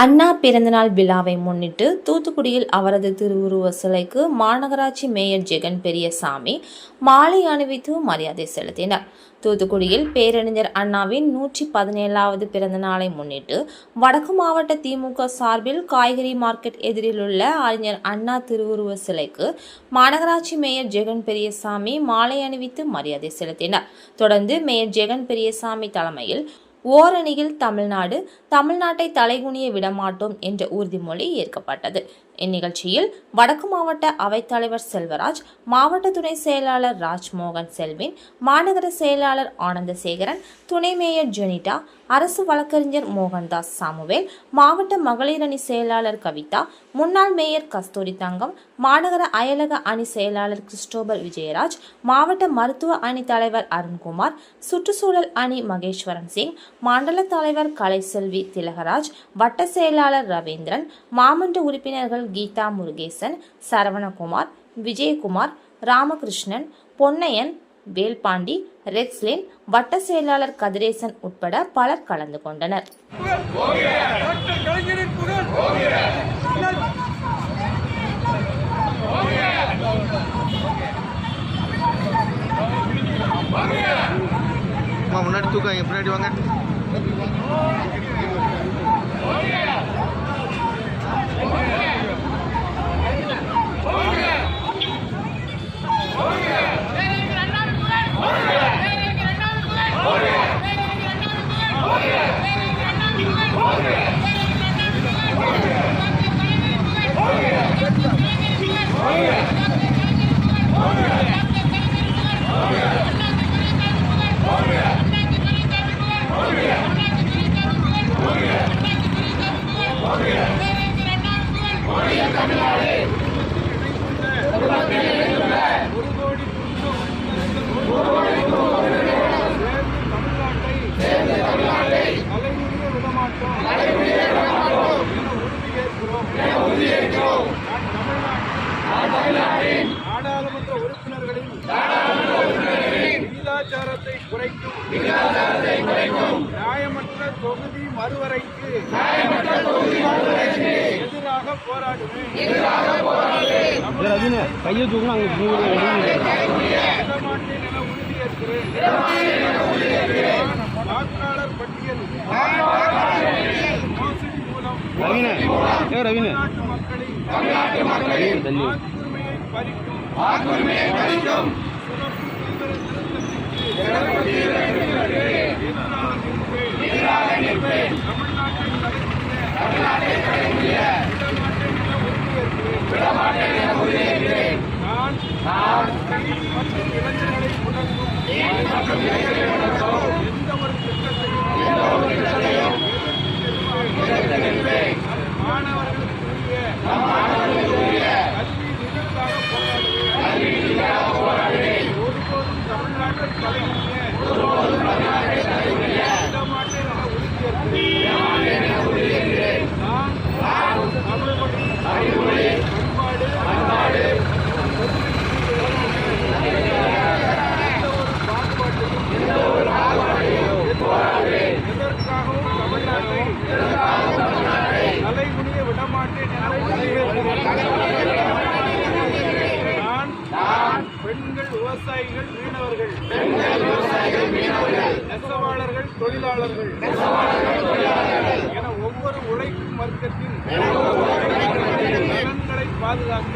அண்ணா பிறந்தநாள் விழாவை முன்னிட்டு தூத்துக்குடியில் அவரது திருவுருவ சிலைக்கு மாநகராட்சி மேயர் ஜெகன் பெரியசாமி மாலை அணிவித்து மரியாதை செலுத்தினார். தூத்துக்குடியில் பேரறிஞர் அண்ணாவின் 117வது பிறந்த நாளை முன்னிட்டு வடக்கு மாவட்ட திமுக சார்பில் காய்கறி மார்க்கெட் எதிரிலுள்ள அறிஞர் அண்ணா திருவுருவ சிலைக்கு மாநகராட்சி மேயர் ஜெகன் பெரியசாமி மாலை அணிவித்து மரியாதை செலுத்தினார். தொடர்ந்து மேயர் ஜெகன் பெரியசாமி தலைமையில் ஓரணியில் தமிழ்நாட்டை தலைகுனிய விடமாட்டோம் என்ற உறுதிமொழி ஏற்கப்பட்டது. இந்நிகழ்ச்சியில் வடக்கு மாவட்ட அவைத்தலைவர் செல்வராஜ், மாவட்ட துணை செயலாளர் ராஜ்மோகன் செல்வின், மாநகர செயலாளர் ஆனந்தசேகரன், துணை மேயர் ஜெனிட்டா, அரசு வழக்கறிஞர் மோகன்தாஸ் சாமுவேல், மாவட்ட மகளிர் அணி செயலாளர் கவிதா, முன்னாள் மேயர் கஸ்தூரி தங்கம், மாநகர அயலக அணி செயலாளர் கிறிஸ்டோபர் விஜயராஜ், மாவட்ட மருத்துவ அணி தலைவர் அருண்குமார், சுற்றுச்சூழல் அணி மகேஸ்வரன் சிங், மண்டல தலைவர் கலைசெல்வி திலகராஜ், வட்ட செயலாளர் ரவீந்திரன், மாமன்ற உறுப்பினர்கள் கீதா முருகேசன், சரவணகுமார், விஜயகுமார், ராமகிருஷ்ணன், பொன்னையன், வேல்பாண்டி, ரெக்ஸ்லேன், வட்ட செயலாளர் கதிரேசன் உட்பட பலர் கலந்து கொண்டனர். முன்னாடி தூக்காங்க, பின்னாடி வாங்க. நாடாளுமன்ற உறுப்பினர்களின் விகிதாச்சாரத்தை குறைக்கும் நியாயமற்ற தொகுதி மறுவரைக்கு எதிராக போராடுவேன். கையை தூக்கணும், விடமாட்டேன் என உறுதியேற்கிறேன். வாக்காளர் பட்டியல் மோசடி மூலம் தமிழ்நாட்டு மக்களின் வாக்குரிமையை பறிக்கும் எதிராக நிற்பேன். தமிழ்நாட்டை தலைமுறைய விடமாட்டேன் என உறுதியேற்கிறேன். நான் மற்றும் இளைஞர்களை முடக்கும் எந்த ஒரு திட்டத்தையும் மாணவர்களுக்குரிய கல்வி நிதிக்காக போராடுவேன். ஒருபோதும் தமிழ்நாட்டை தலைமுறைய விடமாட்டேன் என உறுதியேற்கிறேன். நான் தமிழ்மொழி, பண்பாடு எந்த ஒரு பாகுபாட்டையும் எதற்காகவும் தமிழ்நாட்டை தலைகுனிய விடமாட்டேன் என உறுதியேற்கிறேன். நான் பெண்கள், விவசாயிகள், மீனவர்கள், நெசவாளர்கள், தொழிலாளர்கள் என ஒவ்வொரு உழைக்கும் வர்க்கத்தின் நலன்களை பாதுகாக்க